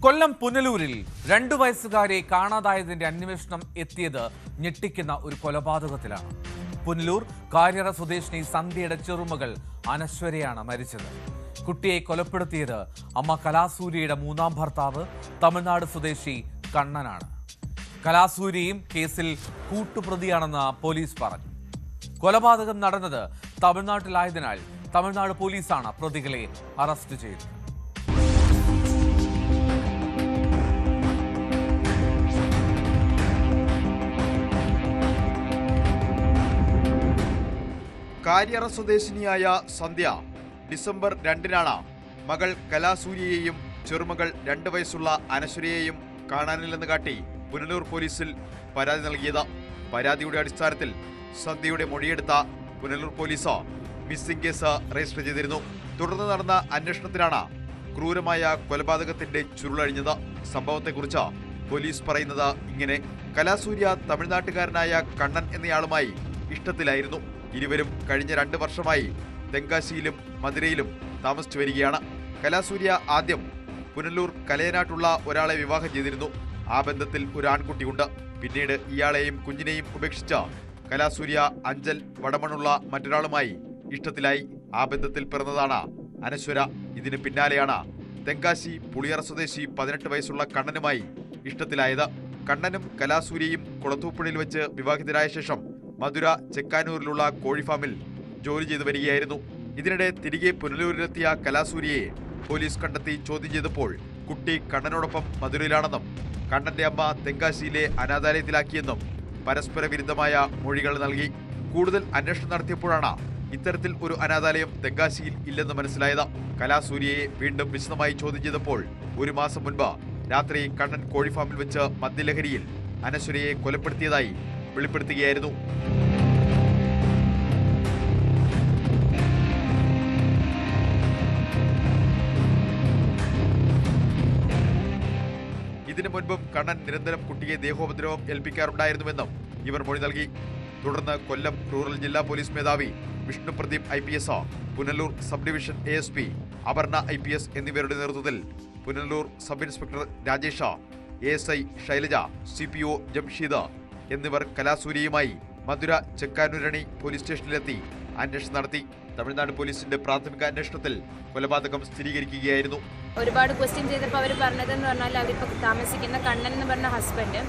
കൊല്ലം പുനലൂരിൽ 2 വയസ്സുകാരെ കാണാതായതിന്റെ അന്വേഷണം എത്തിയത് ഞെട്ടിക്കുന്ന ഒരു കൊലപാതകത്തിലാണ്. പുനലൂർ കാര്യറ സ്വദേശിനി സന്ധ്യയുടെ ചെറുമകൾ അനശ്വരയാണ് മരിച്ചത്. കുട്ടിയെ കൊലപ്പെടുത്തിയത് അമ്മ കലാസൂര്യയുടെ 3ാം ഭർത്താവ് തമിഴ്നാട് സ്വദേശി കണ്ണനാണ്. കലാസൂര്യയും കേസിൽ കൂട്ടുപ്രതിയാണെന്ന് പോലീസ് പറഞ്ഞു. കൊലപാതകം നടന്നത് തമിഴ്നാട്ടിലായതിനാൽ തമിഴ്നാട് പോലീസാണ് പ്രതികളെ അറസ്റ്റ് ചെയ്തത്. കാര്യറ സ്വദേശിനിയായ സന്ധ്യ ഡിസംബർ 2-നാണ് മകൾ കലാസൂര്യയെയും ചെറുമകൾ 2 വയസ്സുള്ള അനശ്വരയെയും കാണാനില്ലെന്ന് കാട്ടി പുനലൂർ പോലീസിൽ പരാതി നൽകിയത്. പരാതിയുടെ അടിസ്ഥാനത്തിൽ സന്ധ്യയുടെ മൊഴിയെടുത്ത Punalur police missing case register ചെയ്തിരുന്നു. തുടർന്ന് നടന്ന അന്വേഷണത്തിലാണ് ക്രൂരമായ കൊലപാതകത്തിന്റെ ചുരുളഴിഞ്ഞത്. സംഭവത്തെക്കുറിച്ച് പോലീസ് പറയുന്നത് ഇങ്ങനെ: കലാസൂര്യ തമിഴ്നാട്ടുകാരനായ കണ്ണൻ എന്നയാളുമായി ഇഷ്ടത്തിലായിരുന്നു. ഇരുവരും കഴിഞ്ഞ 2 വർഷമായി തെങ്കാശിയിലും മധുരയിലും താമസിച്ചു വരികയാണ്. കലാസൂര്യ ആദ്യം പുനലൂർ കലയനാട്ടുള്ള ഒരാളെ വിവാഹം ചെയ്തിരുന്നു. ആ ബന്ധത്തിൽ ഒരു ആൺകുട്ടിയുണ്ട്. പിന്നീട് ഇയാളെയും കുഞ്ഞിനെയും ഉപേക്ഷിച്ച കലാസൂര്യ അഞ്ചൽ വടമണ്ണുള്ള മറ്റൊരാളുമായി ഇഷ്ടത്തിലായി. ആ ബന്ധത്തിൽ പിറന്നതാണ് അനശ്വര. ഇതിന് പിന്നാലെയാണ് തെങ്കാശി പുളിയറ സ്വദേശി 18 വയസ്സുള്ള കണ്ണനുമായി ഇഷ്ടത്തിലായത്. കണ്ണനും കലാസൂര്യയും കുളത്തൂപ്പുഴയിൽ വെച്ച് വിവാഹിതരായ ശേഷം മധുര ചെക്കാനൂരിലുള്ള കോഴിഫാമിൽ ജോലി ചെയ്തു വരികയായിരുന്നു. ഇതിനിടെ തിരികെ പുനലൂരിലെത്തിയ കലാസൂര്യയെ പോലീസ് കണ്ടെത്തി ചോദ്യം ചെയ്തപ്പോൾ കുട്ടി കണ്ണനോടൊപ്പം മധുരയിലാണെന്നും കണ്ണന്റെ അമ്മ തെങ്കാശിയിലെ അനാഥാലയത്തിലാക്കിയെന്നും പരസ്പര വിരുദ്ധമായ മൊഴികൾ നൽകി. കൂടുതൽ അന്വേഷണം നടത്തിയപ്പോഴാണ് ഇത്തരത്തിൽ ഒരു അനാഥാലയം തെങ്കാശിയിൽ ഇല്ലെന്ന് മനസ്സിലായത്. കലാസൂര്യയെ വീണ്ടും വിശദമായി ചോദ്യം ചെയ്തപ്പോൾ 1 മാസം മുൻപ് രാത്രി കണ്ണൻ കോഴിഫാമിൽ വെച്ച് മദ്യലഹരിയിൽ അനശ്വരയെ കൊലപ്പെടുത്തിയതായി വെളിപ്പെടുത്തുകയായിരുന്നു. ഇതിനു മുൻപും കണ്ണൻ നിരന്തരം കുട്ടിയെ ദേഹോപദ്രവം ഏൽപ്പിക്കാറുണ്ടായിരുന്നുവെന്നും ഇവർ മൊഴി നൽകി. തുടർന്ന് കൊല്ലം റൂറൽ ജില്ലാ പോലീസ് മേധാവി Vishnu Pradeep IPS, Punalur sub division ASP Aparna IPS എന്നിവരുടെ നേതൃത്വത്തിൽ Punalur sub inspector Rajesh, ASI Shailaja, CPO Jamsheed എന്നിവർ കലാസൂര്യയുമായി മധുര ചെക്കാനൂരണി പോലീസ് സ്റ്റേഷനിലെത്തി അന്വേഷണം നടത്തി. തമിഴ്നാട് പോലീസിന്റെ പ്രാഥമിക അന്വേഷണത്തിൽ കൊലപാതകം സ്ഥിരീകരിക്കുകയായിരുന്നു. ഒരുപാട് ക്വസ്റ്റ്യൻ ചെയ്തപ്പോൾ അവർ പറഞ്ഞതെന്ന് പറഞ്ഞാൽ അവരിപ്പോൾ താമസിക്കുന്ന കണ്ണൻ എന്ന് പറഞ്ഞ ഹസ്ബൻഡ്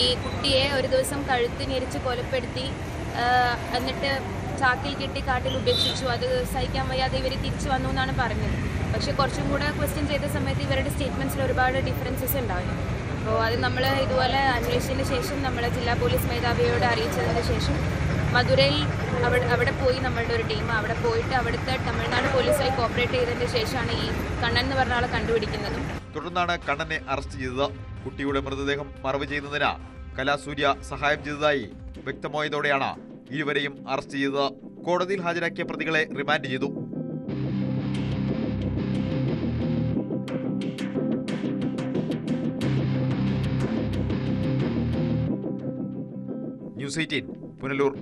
ഈ കുട്ടിയെ ഒരു ദിവസം കഴുത്ത് ഞെരിച്ച് കൊലപ്പെടുത്തി എന്നിട്ട് ചാക്കിൽ കെട്ടി കാട്ടിൽ ഉപേക്ഷിച്ചു. അത് സഹിക്കാൻ വയ്യാതെ ഇവർ തിരിച്ചു വന്നു എന്നാണ് പറഞ്ഞത്. പക്ഷെ കുറച്ചും കൂടെ ക്വസ്റ്റ്യൻ ചെയ്ത സമയത്ത് ഇവരുടെ സ്റ്റേറ്റ്മെൻറ്റ്സിൽ ഒരുപാട് ഡിഫറൻസസ് ഉണ്ടാവും. അപ്പോൾ അത് നമ്മൾ ഇതുപോലെ അന്വേഷിച്ചതിന് ശേഷം നമ്മൾ ജില്ലാ പോലീസ് മേധാവിയോട് അറിയിച്ചതിന് ശേഷം മധുരയിൽ അവിടെ പോയി നമ്മളുടെ ഒരു ടീം അവിടെ പോയിട്ട് അവിടുത്തെ തമിഴ്നാട് പോലീസുമായി കോപ്പറേറ്റ് ചെയ്തതിന് ശേഷമാണ് ഈ കണ്ണൻ എന്ന് പറഞ്ഞ ആളെ കണ്ടുപിടിക്കുന്നതും. തുടർന്നാണ് കണ്ണനെ അറസ്റ്റ് ചെയ്തത്. കുട്ടിയുടെ മൃതദേഹം മറവ് ചെയ്യുന്നതിന് കലാസൂര്യ സഹായം ചെയ്തതായി വ്യക്തമായതോടെയാണ് ഇരുവരെയും അറസ്റ്റ് ചെയ്തത്. കോടതിയിൽ ഹാജരാക്കിയ പ്രതികളെ റിമാൻഡ് ചെയ്തു. ന്യൂസ് 18 പുനലൂർ.